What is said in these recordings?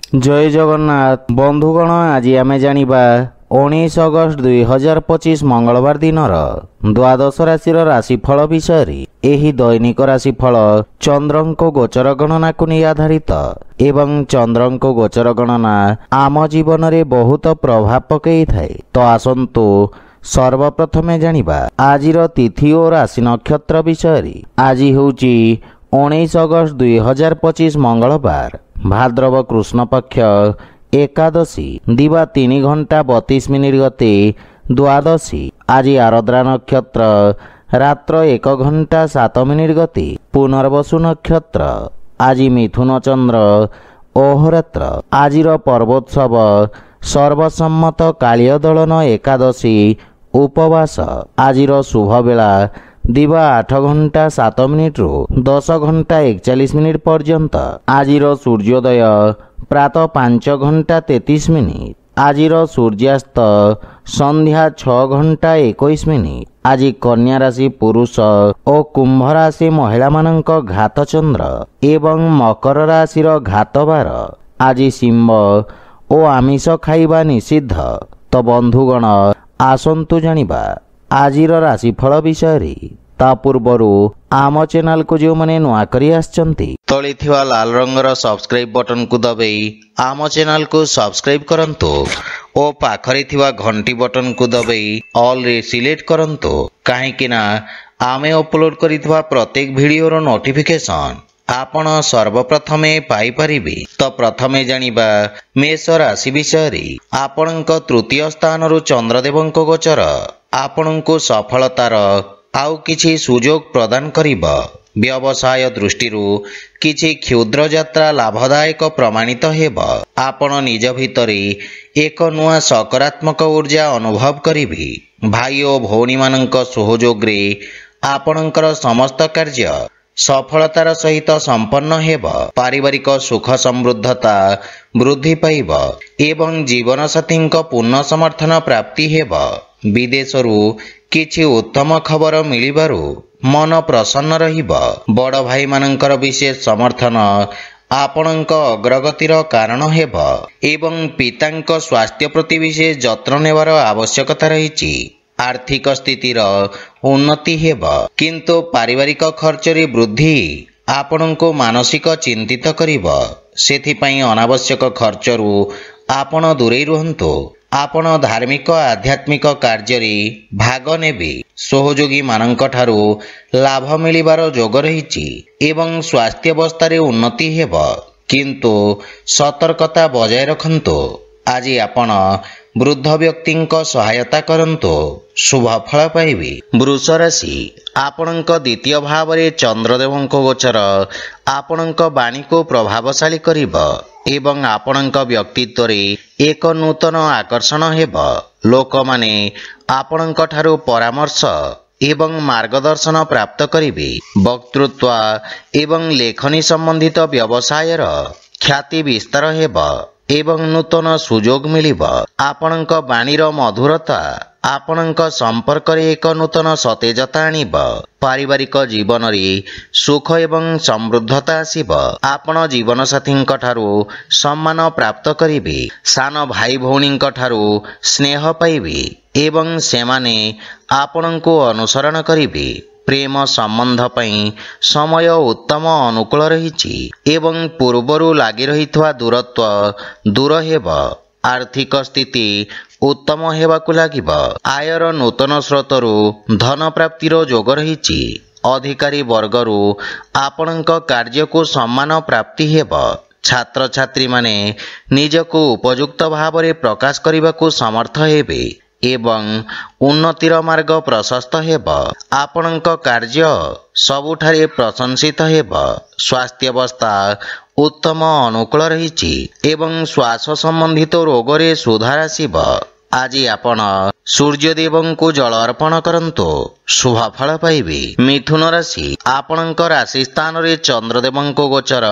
जय जगन्नाथ बंधुगण आज आम जानिबा 19 अगस्त 2025 मंगलवार दिनर द्वादश राशि राशिफल विषय। एही दैनिक राशिफल चंद्रको गोचर गणना को नहीं आधारित एवं चंद्रको गोचर गणना आम जीवन में बहुत प्रभाव पकई थाए। तो आसंतु सर्वप्रथमे जानिबा आजिर तिथि और राशि नक्षत्र विषय। आज होउची 19 अगस्त 2025 मंगलवार भाद्रव कृष्ण पक्ष एकादशी दिवा 3 घंटा 32 मिनिट गते द्वादशी। आज आरद्रा नक्षत्र रात्र 1 घंटा 7 मिनिट गते पुनर्वसु नक्षत्र। आज मिथुन चंद्र अहोरात्र। आजिर पर्वोत्सव सर्वसम्मत कालिय दलन एकादशी उपवास। आजिर शुभ बेला दिवा 8 घंटा 7 मिनिट रु 10 घंटा 41 मिनिट पर्यंत। आजिर सूर्योदय प्रातः 5 घंटा 33 मिनिट। आजिर सूर्यास्त संध्या 6 घंटा 21 मिनिट। आज कन्या राशि पुरुष और कुंभ राशि महिला मानक घात चंद्र एवं मकर राशि घात बार। आज सिंह और आमिष खाइबा निषिद्ध। तो बंधुगण आसंतु जानिबा आजिर राशिफल विषय। ता पूर्वरु आम चैनल को जो माने नुआ करी आछंती तळे थिवा लाल रंगर सब्सक्राइब बटन को दबाई आम चैनल को सब्सक्राइब करंतु और पाखरे थिवा घंटी बटन को दबाई ऑल रे सिलेक्ट करंतु काहेकि ना आमे अपलोड करिथवा प्रत्येक वीडियो रो नोटिफिकेशन आपण सर्वप्रथमे पाई परिबे। तो प्रथमे जानिबा मेष राशि विषय। आपणक तृतीय स्थान रु चंद्रदेवंक गोचर आपणको सफलतार आउ किछि सुजोग प्रदान करिबा। व्यवसाय दृष्टि किछि क्षुद्र यात्रा लाभदायक प्रमाणित हेबा। आपण निज भितरे एक नुआ सकारात्मक ऊर्जा अनुभव करिबे। भाई और भौणी मानक सहयोग रे आपणकर समस्त कार्य सफलतार सहित संपन्न हेबा। पारिवारिक सुख समृद्धता वृद्धि पाइब एवं जीवन साथी पूर्ण समर्थन प्राप्ति हेबा। विदेशरू किछि उत्तम खबर मिलिबारु मन प्रसन्न रहिबा। बड़ भाई मानकर विशेष समर्थन आपणक अग्रगतिर कारण हेबा एवं पितांक स्वास्थ्य प्रति विशेष जत्न नेवार आवश्यकता रहिछि। आर्थिक स्थितिर उन्नति हेबा किंतु पारिवारिक खर्च रे वृद्धि आपणको मानसिक चिंतित करिबा। सेथिपई अनावश्यक खर्चरू आपण दूरे रुहंतु। आपण धार्मिक आध्यात्मिक कार्य रे भाग नेबे। सहयोगी मानक ठारू लाभ मिलिबार जोग रहिछि एवं स्वास्थ्य अवस्था रे उन्नति हेबा किंतु सतर्कता बजाय रखंतु। आज आपण वृद्ध व्यक्ति सहायता करंतु शुभ फल पाइबे। वृष राशि आपणक द्वितीय भाव रे चंद्रदेवंक गोचर आपणक वाणी को प्रभावशाली करिबा एवं आपणक व्यक्तित्व रे एक नूतन आकर्षण हेबा। लोक माने आपणक ठारू परामर्श एवं मार्गदर्शन प्राप्त करिबे। वक्तृत्व एवं लेखनी संबंधित व्यवसायर ख्याति विस्तार हेबा एवं नूतन सुजोग मिलिबा। आपणक वाणीर मधुरता आपणक संपर्क रे एक नूतन सतेजता आनिबा। पारिवारिक जीवन रे सुख एवं समृद्धता आसीबा। आपण जीवन साथी ठारू सम्मान प्राप्त करिबे। सान भाई भौणी ठारू स्नेह पाइबे एवं सेमाने आपणको अनुसरण करिबे। प्रेम संबंध पई समय उत्तम अनुकूल रहिछि एवं पूर्वरु लागि रहितवा दूरत्व दूर हेबा। आर्थिक स्थिति उत्तम हेबाकु लागिबा। आयर नूतन स्रोतरु धन प्राप्तिर जोग रहिछि। अधिकारी वर्गरु आपणक कार्य को सम्मान प्राप्ति हेबा। छात्र छात्री माने निजको उपयुक्त भाव रे प्रकाश करिबाकु समर्थ हेबे एवं उन्नतिर मार्ग प्रशस्त हेबा। आपणक कार्य सबुठारे प्रशंसित हेबा। स्वास्थ्य अवस्था उत्तम अनुकूल रहिछि एवं श्वास संबंधित रोग रे सुधार आसीबा। आज आपण सूर्यदेवंकु जल अर्पण करंतु शुभ फल पाइबे। मिथुन राशि आपणक राशि स्थान रे चंद्रदेवंक गोचर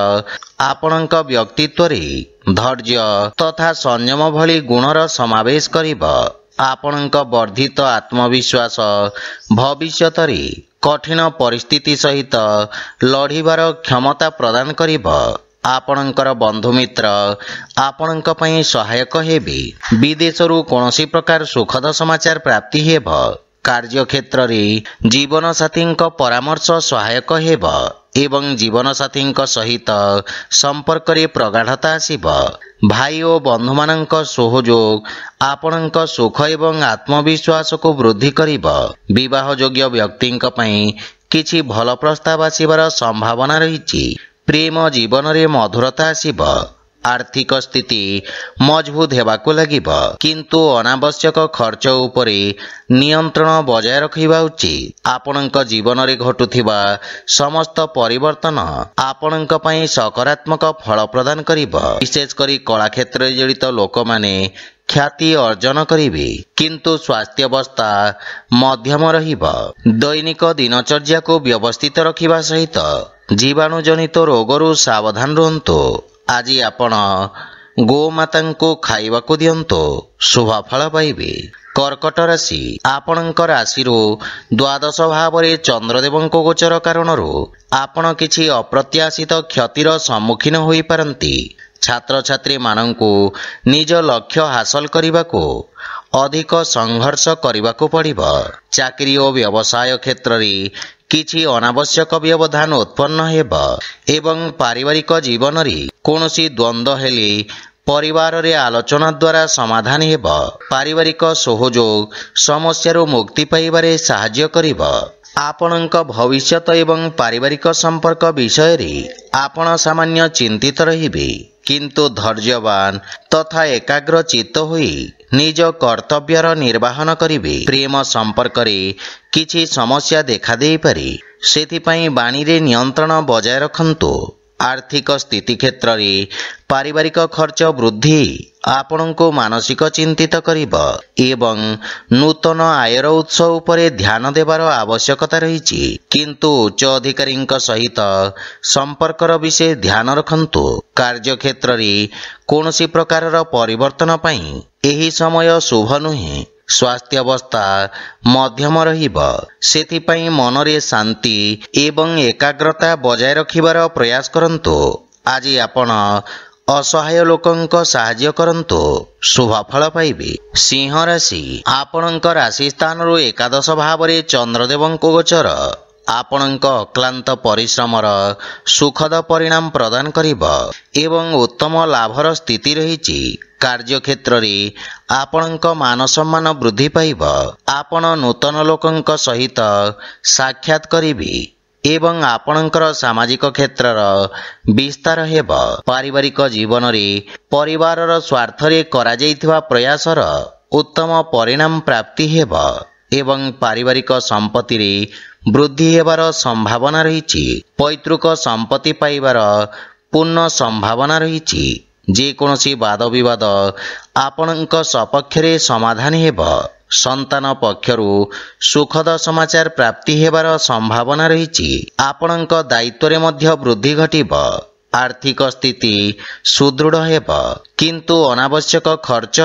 आपणक व्यक्तित्व रे धैर्य तथा संयम भली गुणर समावेश करिबा। आपणक वर्धित आत्मविश्वास भविष्यत रे कठिन परिस्थिति सहित लड़िबार क्षमता प्रदान करिबा। आपणकर बंधुमित्र आपणक पई सहायक हेबे। विदेशरू कौनसी प्रकार सुखद समाचार प्राप्ति हेब। कार्यक्षेत्र रे जीवन साथी परामर्श सहायक हेब एवं जीवन साथी सहित संपर्क रे प्रगाढ़ता आसिब। भाई और बंधु मानक सहयोग आपणक सुख एवं आत्मविश्वास को वृद्धि करिब। विवाह योग्य व्यक्ति किछि भल प्रस्ताव आसिबार संभावना रहिछि। प्रेम जीवन रे मधुरता आसिब। आर्थिक स्थिति मजबूत हेबाकु लागिब, किंतु अनावश्यक खर्च उपरे नियंत्रण बजाय रखिबा उचित। आपणक जीवन रे घटुथिबा समस्त परिवर्तन आपणक पई सकारात्मक फल प्रदान करिब। विशेष करी कला क्षेत्र रे जड़ित लोक माने ख्याति अर्जन करिवे, किंतु स्वास्थ्य अवस्था मध्यम रहिब। दैनिक दिनचर्या को व्यवस्थित रखिबा सहित जीवाणु जनित रोगरू सावधान रुहंतु। आज आपण गोमाता को खाइबाकू दियंतु, शुभ फल पाइबे। कर्कट राशि आपणक राशि द्वादश भाव में चंद्रदेव गोचर कारण आपण किछि अप्रत्याशित क्षतिर सम्मुखीन होई पारंती। छात्र छात्री मानंकु निज लक्ष्य हासिल करबाकू अधिक संघर्ष करबाकू पड़िबो। चाकरी और व्यवसाय क्षेत्र रे किछि अनावश्यक व्यवधान उत्पन्न हेब एवं पारिवारिक जीवन रे कोनोसी द्वंद्व हेले परिवार रे आलोचना द्वारा समाधान हेब। पारिवारिक सहयोग समस्या मुक्ति पाइबारे सहाय्य करिब। आपणक भविष्यत एवं पारिवारिक संपर्क विषय रे आपण सामान्य चिंतित रहिबे, किंतु धैर्यवान तथा एकाग्र चित्त होई निज कर्तव्यर निर्वाहन करिबे। प्रेम संपर्क रे किछि समस्या देखा देई पारे, सेथिपई बाणी रे नियंत्रण बजाय रखंतु। आर्थिक स्थिति क्षेत्र रे पारिवारिक खर्च वृद्धि आपणको मानसिक चिंतित करिब एवं नूतन आयर उत्स उपरे ध्यान देवार आवश्यकता रहिछि, किंतु उच्च अधिकारी सहित संपर्कर विषय ध्यान रखंतु। कार्यक्षेत्र रे कोनोसी प्रकारर परिवर्तन पई एही समय शुभ नुहे। स्वास्थ्य अवस्था मध्यम रहिब, सेथिपई मनरे शांति एवं एकाग्रता बजाय रखिबार प्रयास करंतु। आज आपण असहाय लोकंक साहाय्य करंतु, शुभ फल पाइबे। सिंह राशि आपणक राशि स्थान रु एकादश भाव में चंद्रदेव गोचर आपणक अक्लांत परिश्रमर सुखद परिणाम प्रदान करिब एवं उत्तम लाभर स्थिति रहिछि। कार्यक्षेत्र रे आपणक मान सम्मान वृद्धि पाइब। आपण नूतन लोकंक सहित साक्षात करिबे एवं आपणकर सामाजिक क्षेत्रर विस्तार हेब। पारिवारिक जीवन रे परिवारर स्वार्थ रे करा जाइथिबा प्रयासर उत्तम परिणाम प्राप्ति हेब एवं पारिवारिक संपत्ति रे वृद्धि हेबार संभावना रहिछि। पैतृक संपत्ति पाइबार पूर्ण संभावना रहिछि। जे कोनोसी वाद विवाद आपणक सपक्ष रे समाधान हेब। संतान पक्षरु सुखद समाचार प्राप्ति हेबार संभावना रहिछि। आपणक दायित्व रे मध्य वृद्धि घटिब। आर्थिक स्थिति सुदृढ़ हेब, किंतु अनावश्यक खर्च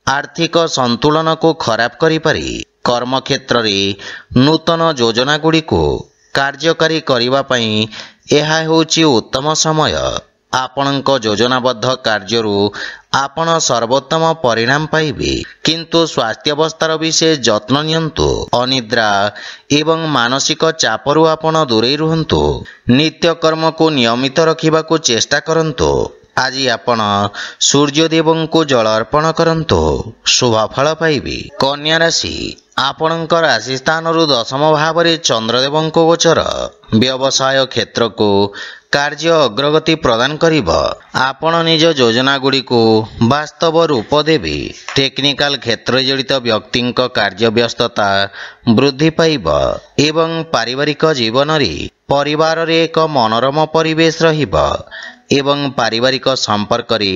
आर्थिक संतुलन को खराब करि पारे। कर्म क्षेत्र रे नूतन योजना गुडी को कार्यकारी करिबा पई एहा हेउछि उत्तम समय। आपणक योजनाबद्ध कार्यरू आपण सर्वोत्तम परिणाम पाइबे, किंतु स्वास्थ्य अवस्थार विशेष जत्न नियंतु। अनिद्रा एवं मानसिक चापरू आपण दूरे रुहंतु। नित्य कर्म को नियमित रखिबाकू चेष्टा करंतु। आज आपण सूर्यदेव को जल अर्पण करंतु, शुभ फल पाइबे। कन्या राशि आपणक राशि स्थान रु दशम भाव में चंद्रदेव गोचर व्यवसाय क्षेत्र को कार्य अग्रगति प्रदान करिब। आपण निज योजना गुडी को वास्तव रूप देबे। टेक्निकल क्षेत्र जड़ित व्यक्ति कार्य व्यस्तता वृद्धि पाइब एवं पारिवारिक जीवन रे परिवार रे एक मनोरम परिवेश रहिब एवं पारिवारिक संपर्क रे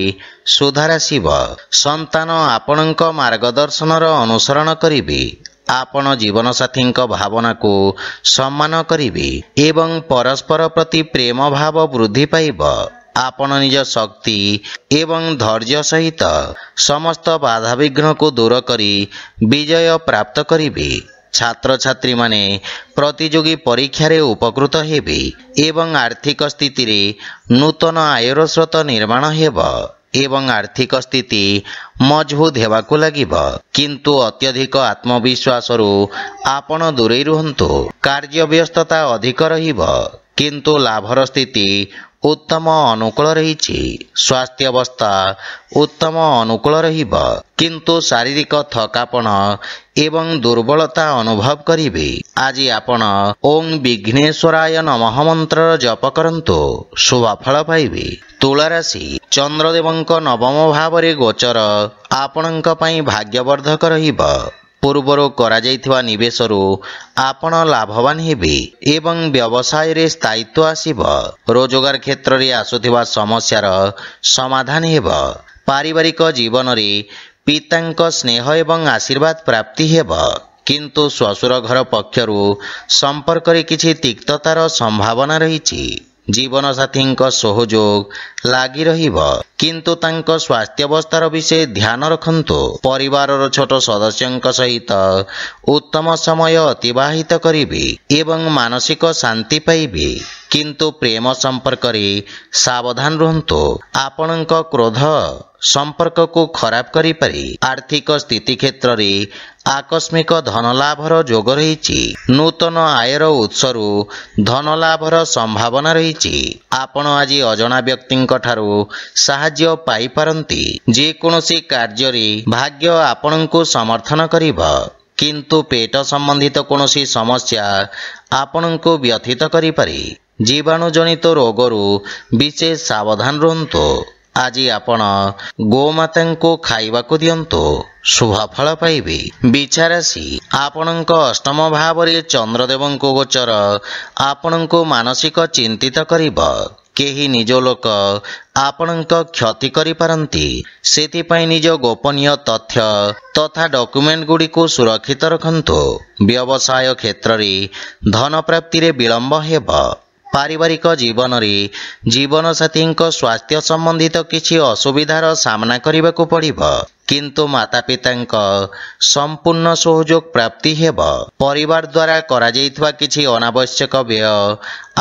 सुधार आसिब। संतान आपणक मार्गदर्शनर अनुसरण करिबे। आपण जीवन साथी भावना को सम्मान करिबे एवं परस्पर प्रति प्रेम भाव वृद्धि पाइब। आपण निज शक्ति एवं धैर्य सहित समस्त बाधा विघ्न को दूर करी विजय प्राप्त करिबे। ଛାତ୍ରଛାତ୍ରୀ ମାନେ ପ୍ରତିଯୋଗୀ ପରୀକ୍ଷାରେ ଉପକୃତ ହେବେ ଏବଂ ଆର୍ଥିକ ସ୍ଥିତିରେ ନୂତନ ଆୟର ସ୍ରୋତ ନିର୍ମାଣ ହେବ ଏବଂ ଆର୍ଥିକ ସ୍ଥିତି ମଜବୁତ ହେବାକୁ ଲାଗିବ। କିନ୍ତୁ ଅତ୍ୟଧିକ ଆତ୍ମବିଶ୍ୱାସରୁ ଆପଣ ଦୂରେଇ ରୁହନ୍ତୁ। କାର୍ଯ୍ୟ ବ୍ୟସ୍ତତା ଅଧିକ ରହିବ କିନ୍ତୁ ଲାଭର ସ୍ଥିତି ଉତ୍ତମ ଅନୁକୂଳ ରହିଛି। ସ୍ୱାସ୍ଥ୍ୟାବସ୍ଥା ଉତ୍ତମ ଅନୁକୂଳ ରହିବ କିନ୍ତୁ ଶାରୀରିକ ଥକାପଣ ଏବଂ ଦୁର୍ବଳତା ଅନୁଭବ କରିବେ। ଆଜି ଆପଣ ଓಂ ବିଘ୍ନେଶ୍ୱରାୟ ନମଃ ମନ୍ତ୍ରର ଜପ କରନ୍ତୁ, ଶୁଭ ଫଳ ପାଇବେ। ତୁଳା ରାଶି, ଚନ୍ଦ୍ରଦେବଙ୍କ ନବମ ଭାବରେ ଗୋଚର ଆପଣଙ୍କ ପାଇଁ ଭାଗ୍ୟବର୍ଦ୍ଧକ ରହିବ। ପୂର୍ବରୁ କରାଯାଇଥିବା ନିବେଶରୁ ଆପଣ ଲାଭବାନ ହେବେ ଏବଂ ବ୍ୟବସାୟରେ ସ୍ଥାୟିତ୍ୱ ଆସିବ। ରୋଜଗାର କ୍ଷେତ୍ରରେ ଆସୁଥିବା ସମସ୍ୟାର ସମାଧାନ ହେବ। ପାରିବାରିକ ଜୀବନରେ ପିତାଙ୍କ ସ୍ନେହ ଏବଂ ଆଶୀର୍ବାଦ ପ୍ରାପ୍ତି ହେବ କିନ୍ତୁ ଶ୍ୱଶୁର ଘର ପକ୍ଷରୁ ସମ୍ପର୍କରେ କିଛି ତିକ୍ତତାର ସମ୍ଭାବନା ରହିଛି। ଜୀବନସାଥୀଙ୍କ ସହଯୋଗ ଲାଗି ରହିବ କିନ୍ତୁ ତାଙ୍କ ସ୍ୱାସ୍ଥ୍ୟାବସ୍ଥାର ବିଷୟ ଧ୍ୟାନ ରଖନ୍ତୁ। ପରିବାରର ଛୋଟ ସଦସ୍ୟଙ୍କ ସହିତ ଉତ୍ତମ ସମୟ ଅତିବାହିତ କରିବେ ଏବଂ ମାନସିକ ଶାନ୍ତି ପାଇବେ କିନ୍ତୁ ପ୍ରେମ ସମ୍ପର୍କରେ ସାବଧାନ ରୁହନ୍ତୁ। ଆପଣଙ୍କ କ୍ରୋଧ ସମ୍ପର୍କକୁ ଖରାପ କରିପାରେ। ଆର୍ଥିକ ସ୍ଥିତି କ୍ଷେତ୍ରରେ ଆକସ୍ମିକ ଧନଲାଭର ଯୋଗ ରହିଛି। ନୂତନ ଆୟର ଉତ୍ସରୁ ଧନଲାଭର ସମ୍ଭାବନା ରହିଛି। ଆପଣ ଆଜି ଅଜଣା ବ୍ୟକ୍ତିଙ୍କ ଠାରୁ ସାହାଯ୍ୟ ପାଇପାରନ୍ତି। ଯେକୌଣସି କାର୍ଯ୍ୟରେ ଭାଗ୍ୟ ଆପଣଙ୍କୁ ସମର୍ଥନ କରିବ କିନ୍ତୁ ପେଟ ସମ୍ବନ୍ଧିତ କୌଣସି ସମସ୍ୟା ଆପଣଙ୍କୁ ବ୍ୟଥିତ କରିପାରେ। ଜୀବାଣୁଜନିତ ରୋଗରୁ ବିଶେଷ ସାବଧାନ ରୁହନ୍ତୁ। ଆଜି ଆପଣ ଗୋମାତାଙ୍କୁ ଖାଇବାକୁ ଦିଅନ୍ତୁ, ଶୁଭ ଫଳ ପାଇବେ। ବିଛା ରାଶି, ଆପଣଙ୍କ ଅଷ୍ଟମ ଭାବରେ ଚନ୍ଦ୍ରଦେବଙ୍କ ଗୋଚର ଆପଣଙ୍କୁ ମାନସିକ ଚିନ୍ତିତ କରିବ। କେହି ନିଜ ଲୋକ ଆପଣଙ୍କ କ୍ଷତି କରିପାରନ୍ତି। ସେଥିପାଇଁ ନିଜ ଗୋପନୀୟ ତଥ୍ୟ ତଥା ଡକ୍ୟୁମେଣ୍ଟ ଗୁଡ଼ିକୁ ସୁରକ୍ଷିତ ରଖନ୍ତୁ। ବ୍ୟବସାୟ କ୍ଷେତ୍ରରେ ଧନ ପ୍ରାପ୍ତିରେ ବିଳମ୍ବ ହେବ। ପାରିବାରିକ ଜୀବନରେ ଜୀବନସାଥୀଙ୍କ ସ୍ୱାସ୍ଥ୍ୟ ସମ୍ବନ୍ଧିତ କିଛି ଅସୁବିଧାର ସାମ୍ନା କରିବାକୁ ପଡ଼ିବ କିନ୍ତୁ ମାତାପିତାଙ୍କ ସମ୍ପୂର୍ଣ୍ଣ ସହଯୋଗ ପ୍ରାପ୍ତି ହେବ। ପରିବାର ଦ୍ୱାରା କରାଯାଇଥିବା କିଛି ଅନାବଶ୍ୟକ ବ୍ୟୟ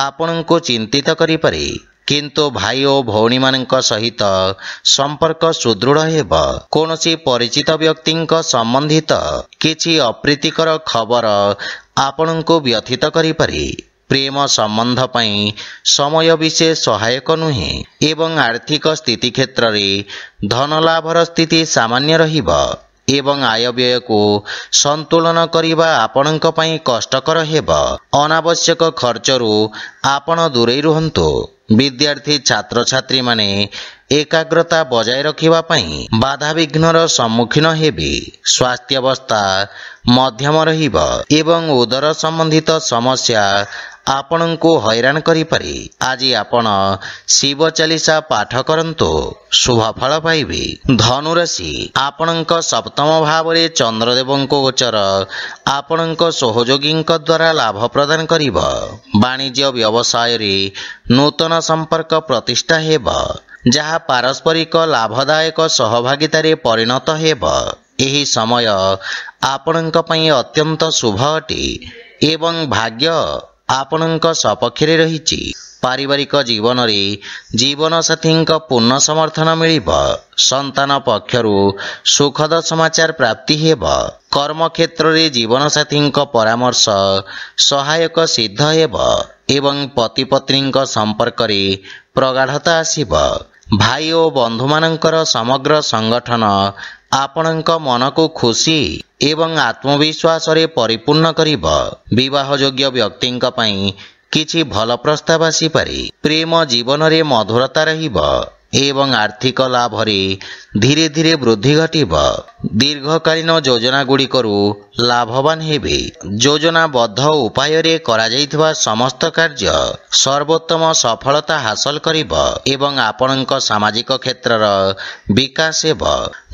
ଆପଣଙ୍କୁ ଚିନ୍ତିତ କରିପାରେ କିନ୍ତୁ ଭାଇ ଓ ଭଉଣୀମାନଙ୍କ ସହିତ ସମ୍ପର୍କ ସୁଦୃଢ଼ ହେବ। କୌଣସି ପରିଚିତ ବ୍ୟକ୍ତିଙ୍କ ସମ୍ବନ୍ଧିତ କିଛି ଅପ୍ରୀତିକର ଖବର ଆପଣଙ୍କୁ ବ୍ୟଥିତ କରିପାରେ। ପ୍ରେମ ସମ୍ବନ୍ଧ ପାଇଁ ସମୟ ବିଶେଷ ସହାୟକ ନୁହେଁ ଏବଂ ଆର୍ଥିକ ସ୍ଥିତି କ୍ଷେତ୍ରରେ ଧନଲାଭର ସ୍ଥିତି ସାମାନ୍ୟ ରହିବ ଏବଂ ଆୟବ୍ୟୟକୁ ସନ୍ତୁଳନ କରିବା ଆପଣଙ୍କ ପାଇଁ କଷ୍ଟକର ହେବ। ଅନାବଶ୍ୟକ ଖର୍ଚ୍ଚରୁ ଆପଣ ଦୂରେଇ ରୁହନ୍ତୁ। ବିଦ୍ୟାର୍ଥୀ ଛାତ୍ରଛାତ୍ରୀମାନେ ଏକାଗ୍ରତା ବଜାୟ ରଖିବା ପାଇଁ ବାଧାବିଘ୍ନର ସମ୍ମୁଖୀନ ହେବେ। ସ୍ୱାସ୍ଥ୍ୟାବସ୍ଥା ମଧ୍ୟମ ରହିବ ଏବଂ ଉଦର ସମ୍ବନ୍ଧିତ ସମସ୍ୟା ଆପଣଙ୍କୁ ହଇରାଣ କରିପାରେ। ଆଜି ଆପଣ ଶିବ ଚାଲିସା ପାଠ କରନ୍ତୁ, ଶୁଭ ଫଳ ପାଇବେ। ଧନୁରାଶି, ଆପଣଙ୍କ ସପ୍ତମ ଭାବରେ ଚନ୍ଦ୍ରଦେବଙ୍କ ଗୋଚର ଆପଣଙ୍କ ସହଯୋଗୀଙ୍କ ଦ୍ୱାରା ଲାଭ ପ୍ରଦାନ କରିବ। ବାଣିଜ୍ୟ ବ୍ୟବସାୟରେ ନୂତନ ସମ୍ପର୍କ ପ୍ରତିଷ୍ଠା ହେବ ଯାହା ପାରସ୍ପରିକ ଲାଭଦାୟକ ସହଭାଗିତାରେ ପରିଣତ ହେବ। ଏହି ସମୟ ଆପଣଙ୍କ ପାଇଁ ଅତ୍ୟନ୍ତ ଶୁଭ ଅଟେ ଏବଂ ଭାଗ୍ୟ ଆପଣଙ୍କ ସପକ୍ଷରେ ରହିଛି। ପାରିବାରିକ ଜୀବନରେ ଜୀବନସାଥୀଙ୍କ ପୂର୍ଣ୍ଣ ସମର୍ଥନ ମିଳିବ। ସନ୍ତାନ ପକ୍ଷରୁ ସୁଖଦ ସମାଚାର ପ୍ରାପ୍ତି ହେବ। କର୍ମକ୍ଷେତ୍ରରେ ଜୀବନସାଥୀଙ୍କ ପରାମର୍ଶ ସହାୟକ ସିଦ୍ଧ ହେବ ଏବଂ ପତିପତ୍ନୀଙ୍କ ସମ୍ପର୍କରେ ପ୍ରଗାଢ଼ତା ଆସିବ। ଭାଇ ଓ ବନ୍ଧୁମାନଙ୍କର ସମଗ୍ର ସଂଗଠନ ଆପଣଙ୍କ ମନକୁ ଖୁସି ଏବଂ ଆତ୍ମବିଶ୍ୱାସରେ ପରିପୂର୍ଣ୍ଣ କରିବ। ବିବାହଯୋଗ୍ୟ ବ୍ୟକ୍ତିଙ୍କ ପାଇଁ କିଛି ଭଲ ପ୍ରସ୍ତାବ ଆସିପାରେ। ପ୍ରେମ ଜୀବନରେ ମଧୁରତା ରହିବ ଏବଂ ଆର୍ଥିକ ଲାଭରେ ଧୀରେ ଧୀରେ ବୃଦ୍ଧି ଘଟିବ। ଦୀର୍ଘକାଳୀନ ଯୋଜନା ଗୁଡ଼ିକରୁ ଲାଭବାନ ହେବେ। ଯୋଜନାବଦ୍ଧ ଉପାୟରେ କରାଯାଇଥିବା ସମସ୍ତ କାର୍ଯ୍ୟ ସର୍ବୋତ୍ତମ ସଫଳତା ହାସଲ କରିବ ଏବଂ ଆପଣଙ୍କ ସାମାଜିକ କ୍ଷେତ୍ରର ବିକାଶ ହେବ।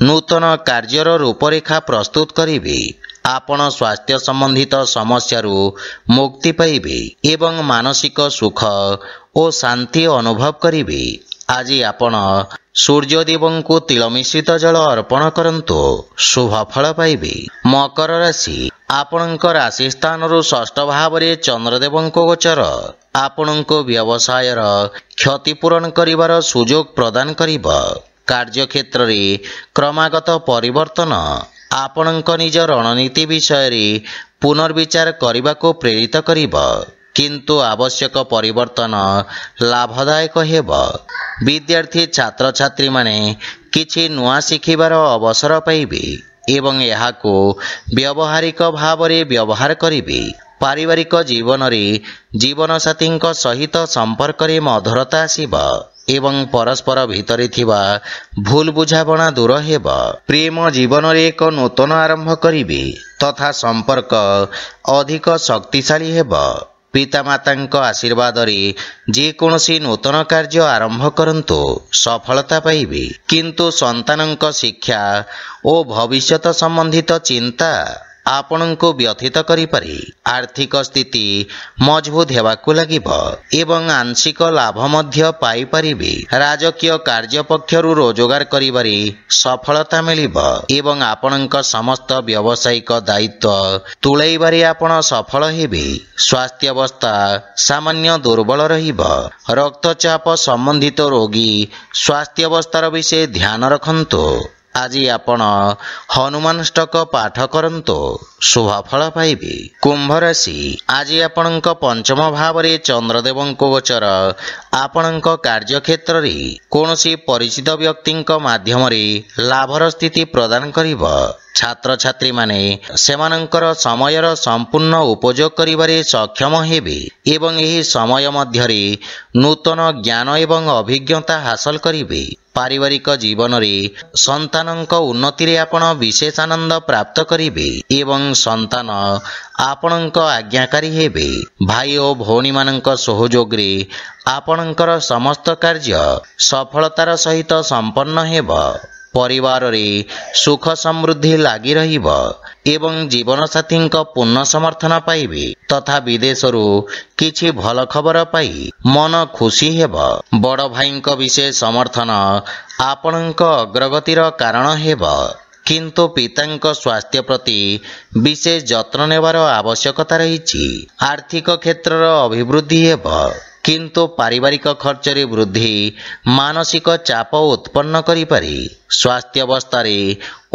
ନୂତନ କାର୍ଯ୍ୟର ରୂପରେଖା ପ୍ରସ୍ତୁତ କରିବେ। ଆପଣ ସ୍ୱାସ୍ଥ୍ୟ ସମ୍ବନ୍ଧିତ ସମସ୍ୟାରୁ ମୁକ୍ତି ପାଇବେ ଏବଂ ମାନସିକ ସୁଖ ଓ ଶାନ୍ତି ଅନୁଭବ କରିବେ। ଆଜି ଆପଣ ସୂର୍ଯ୍ୟଦେବଙ୍କୁ ତିଳ ମିଶ୍ରିତ ଜଳ ଅର୍ପଣ କରନ୍ତୁ, ଶୁଭ ଫଳ ପାଇବେ। ମକର ରାଶି, ଆପଣଙ୍କ ରାଶି ସ୍ଥାନରୁ ଷଷ୍ଠ ଭାବରେ ଚନ୍ଦ୍ରଦେବଙ୍କ ଗୋଚର ଆପଣଙ୍କୁ ବ୍ୟବସାୟର କ୍ଷତିପୂରଣ କରିବାର ସୁଯୋଗ ପ୍ରଦାନ କରିବ। କାର୍ଯ୍ୟକ୍ଷେତ୍ରରେ କ୍ରମାଗତ ପରିବର୍ତ୍ତନ ଆପଣଙ୍କ ନିଜ ରଣନୀତି ବିଷୟରେ ପୁନର୍ବିଚାର କରିବାକୁ ପ୍ରେରିତ କରିବ, କିନ୍ତୁ ଆବଶ୍ୟକ ପରିବର୍ତ୍ତନ ଲାଭଦାୟକ ହେବ। ବିଦ୍ୟାର୍ଥୀ ଛାତ୍ରଛାତ୍ରୀମାନେ କିଛି ନୂଆ ଶିଖିବାର ଅବସର ପାଇବେ ଏବଂ ଏହାକୁ ବ୍ୟବହାରିକ ଭାବରେ ବ୍ୟବହାର କରିବେ। ପାରିବାରିକ ଜୀବନରେ ଜୀବନସାଥୀଙ୍କ ସହିତ ସମ୍ପର୍କରେ ମଧୁରତା ଆସିବ ଏବଂ ପରସ୍ପର ଭିତରେ ଥିବା ଭୁଲ ବୁଝାମଣା ଦୂର ହେବ। ପ୍ରେମ ଜୀବନରେ ଏକ ନୂତନ ଆରମ୍ଭ କରିବେ ତଥା ସମ୍ପର୍କ ଅଧିକ ଶକ୍ତିଶାଳୀ ହେବ। ପିତାମାତାଙ୍କ ଆଶୀର୍ବାଦରେ ଯେକୌଣସି ନୂତନ କାର୍ଯ୍ୟ ଆରମ୍ଭ କରନ୍ତୁ, ସଫଳତା ପାଇବେ, କିନ୍ତୁ ସନ୍ତାନଙ୍କ ଶିକ୍ଷା ଓ ଭବିଷ୍ୟତ ସମ୍ବନ୍ଧିତ ଚିନ୍ତା ଆପଣଙ୍କୁ ବ୍ୟଥିତ କରିପାରେ। ଆର୍ଥିକ ସ୍ଥିତି ମଜବୁତ ହେବାକୁ ଲାଗିବ ଏବଂ ଆଂଶିକ ଲାଭ ମଧ୍ୟ ପାଇପାରିବେ। ରାଜକୀୟ କାର୍ଯ୍ୟ ପକ୍ଷରୁ ରୋଜଗାର କରିବାରେ ସଫଳତା ମିଳିବ ଏବଂ ଆପଣଙ୍କ ସମସ୍ତ ବ୍ୟବସାୟିକ ଦାୟିତ୍ୱ ତୁଲାଇବାରେ ଆପଣ ସଫଳ ହେବେ। ସ୍ୱାସ୍ଥ୍ୟାବସ୍ଥା ସାମାନ୍ୟ ଦୁର୍ବଳ ରହିବ। ରକ୍ତଚାପ ସମ୍ବନ୍ଧିତ ରୋଗୀ ସ୍ୱାସ୍ଥ୍ୟାବସ୍ଥାର ବିଷୟ ଧ୍ୟାନ ରଖନ୍ତୁ। ଆଜି ଆପଣ ହନୁମାନଷ୍ଟକ ପାଠ କରନ୍ତୁ, ଶୁଭଫଳ ପାଇବେ। କୁମ୍ଭ ରାଶି, ଆଜି ଆପଣଙ୍କ ପଞ୍ଚମ ଭାବରେ ଚନ୍ଦ୍ରଦେବଙ୍କ ଗୋଚର ଆପଣଙ୍କ କାର୍ଯ୍ୟକ୍ଷେତ୍ରରେ କୌଣସି ପରିଚିତ ବ୍ୟକ୍ତିଙ୍କ ମାଧ୍ୟମରେ ଲାଭର ସ୍ଥିତି ପ୍ରଦାନ କରିବ। ଛାତ୍ରଛାତ୍ରୀମାନେ ସେମାନଙ୍କର ସମୟର ସମ୍ପୂର୍ଣ୍ଣ ଉପଯୋଗ କରିବାରେ ସକ୍ଷମ ହେବେ ଏବଂ ଏହି ସମୟ ମଧ୍ୟରେ ନୂତନ ଜ୍ଞାନ ଏବଂ ଅଭିଜ୍ଞତା ହାସଲ କରିବେ। ପାରିବାରିକ ଜୀବନରେ ସନ୍ତାନଙ୍କ ଉନ୍ନତିରେ ଆପଣ ବିଶେଷ ଆନନ୍ଦ ପ୍ରାପ୍ତ କରିବେ ଏବଂ ସନ୍ତାନ ଆପଣଙ୍କ ଆଜ୍ଞାକାରୀ ହେବେ। ଭାଇ ଓ ଭଉଣୀମାନଙ୍କ ସହଯୋଗରେ ଆପଣଙ୍କର ସମସ୍ତ କାର୍ଯ୍ୟ ସଫଳତାର ସହିତ ସମ୍ପନ୍ନ ହେବ। ପରିବାରରେ ସୁଖ ସମୃଦ୍ଧି ଲାଗି ରହିବ ଏବଂ ଜୀବନସାଥୀଙ୍କ ପୂର୍ଣ୍ଣ ସମର୍ଥନ ପାଇବେ ତଥା ବିଦେଶରୁ କିଛି ଭଲ ଖବର ପାଇ ମନ ଖୁସି ହେବ। ବଡ଼ ଭାଇଙ୍କ ବିଶେଷ ସମର୍ଥନ ଆପଣଙ୍କ ଅଗ୍ରଗତିର କାରଣ ହେବ, କିନ୍ତୁ ପିତାଙ୍କ ସ୍ୱାସ୍ଥ୍ୟ ପ୍ରତି ବିଶେଷ ଯତ୍ନ ନେବାର ଆବଶ୍ୟକତା ରହିଛି। ଆର୍ଥିକ କ୍ଷେତ୍ରର ଅଭିବୃଦ୍ଧି ହେବ, କିନ୍ତୁ ପାରିବାରିକ ଖର୍ଚ୍ଚରେ ବୃଦ୍ଧି ମାନସିକ ଚାପ ଉତ୍ପନ୍ନ କରିପାରେ। ସ୍ୱାସ୍ଥ୍ୟାବସ୍ଥାରେ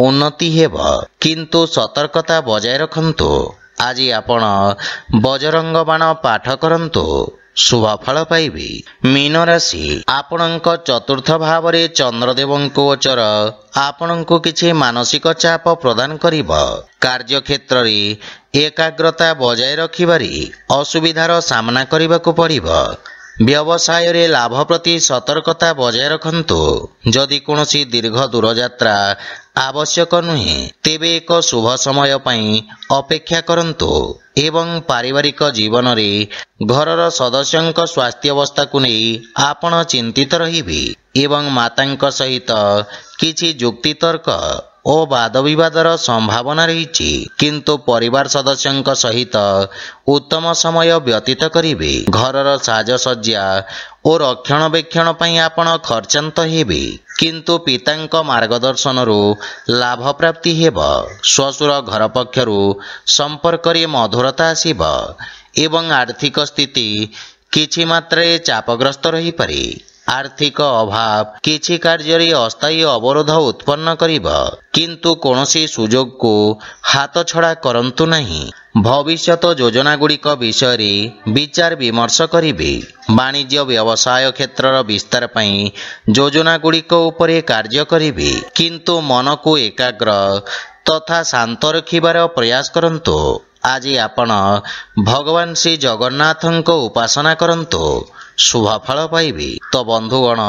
ଉନ୍ନତି ହେବ, କିନ୍ତୁ ସତର୍କତା ବଜାୟ ରଖନ୍ତୁ। ଆଜି ଆପଣ ବଜରଙ୍ଗ ବାଣ ପାଠ କରନ୍ତୁ, ଶୁଭଫଳ ପାଇବେ। ମୀନ ରାଶି, ଆପଣଙ୍କ ଚତୁର୍ଥ ଭାବରେ ଚନ୍ଦ୍ରଦେବଙ୍କ ଗୋଚର ଆପଣଙ୍କୁ କିଛି ମାନସିକ ଚାପ ପ୍ରଦାନ କରିବ। କାର୍ଯ୍ୟକ୍ଷେତ୍ରରେ ଏକାଗ୍ରତା ବଜାୟ ରଖିବାରେ ଅସୁବିଧାର ସାମ୍ନା କରିବାକୁ ପଡ଼ିବ। ବ୍ୟବସାୟରେ ଲାଭ ପ୍ରତି ସତର୍କତା ବଜାୟ ରଖନ୍ତୁ। ଯଦି କୌଣସି ଦୀର୍ଘ ଦୂରଯାତ୍ରା ଆବଶ୍ୟକ ନୁହେଁ, ତେବେ ଏକ ଶୁଭ ସମୟ ପାଇଁ ଅପେକ୍ଷା କରନ୍ତୁ ଏବଂ ପାରିବାରିକ ଜୀବନରେ ଘରର ସଦସ୍ୟଙ୍କ ସ୍ୱାସ୍ଥ୍ୟାବସ୍ଥାକୁ ନେଇ ଆପଣ ଚିନ୍ତିତ ରହିବେ ଏବଂ ମାତାଙ୍କ ସହିତ କିଛି ଯୁକ୍ତିତର୍କ ଓ ବାଦବିବାଦର ସମ୍ଭାବନା ରହିଛି, କିନ୍ତୁ ପରିବାର ସଦସ୍ୟଙ୍କ ସହିତ ଉତ୍ତମ ସମୟ ବ୍ୟତୀତ କରିବେ। ଘରର ସାଜସଜ୍ଜା ଓ ରକ୍ଷଣାବେକ୍ଷଣ ପାଇଁ ଆପଣ ଖର୍ଚ୍ଚାନ୍ତ ହେବେ, କିନ୍ତୁ ପିତାଙ୍କ ମାର୍ଗଦର୍ଶନରୁ ଲାଭ ପ୍ରାପ୍ତି ହେବ। ଶ୍ୱଶୁର ଘର ପକ୍ଷରୁ ସମ୍ପର୍କରେ ମଧୁରତା ଆସିବ ଏବଂ ଆର୍ଥିକ ସ୍ଥିତି କିଛି ମାତ୍ରାରେ ଚାପଗ୍ରସ୍ତ ରହିପାରେ। ଆର୍ଥିକ ଅଭାବ କିଛି କାର୍ଯ୍ୟରେ ଅସ୍ଥାୟୀ ଅବରୋଧ ଉତ୍ପନ୍ନ କରିବ, କିନ୍ତୁ କୌଣସି ସୁଯୋଗକୁ ହାତଛଡ଼ା କରନ୍ତୁ ନାହିଁ। ଭବିଷ୍ୟତ ଯୋଜନାଗୁଡ଼ିକ ବିଷୟରେ ବିଚାର ବିମର୍ଶ କରିବେ। ବାଣିଜ୍ୟ ବ୍ୟବସାୟ କ୍ଷେତ୍ରର ବିସ୍ତାର ପାଇଁ ଯୋଜନାଗୁଡ଼ିକ ଉପରେ କାର୍ଯ୍ୟ କରିବେ, କିନ୍ତୁ ମନକୁ ଏକାଗ୍ର ତଥା ଶାନ୍ତ ରଖିବାର ପ୍ରୟାସ କରନ୍ତୁ। ଆଜି ଆପଣ ଭଗବାନ ଶ୍ରୀ ଜଗନ୍ନାଥଙ୍କ ଉପାସନା କରନ୍ତୁ, ଶୁଭଫଳ ପାଇବେ। ତ ବନ୍ଧୁଗଣ,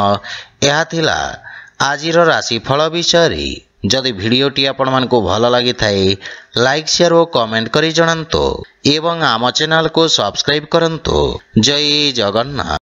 ଏହା ଥିଲା ଆଜିର ରାଶିଫଳ ବିଷୟରେ। ଯଦି ଭିଡ଼ିଓଟି ଆପଣମାନଙ୍କୁ ଭଲ ଲାଗିଥାଏ, ଲାଇକ୍, ସେୟାର ଓ କମେଣ୍ଟ କରି ଜଣାନ୍ତୁ ଏବଂ ଆମ ଚ୍ୟାନେଲକୁ ସବସ୍କ୍ରାଇବ୍ କରନ୍ତୁ। ଜୟ ଜଗନ୍ନାଥ।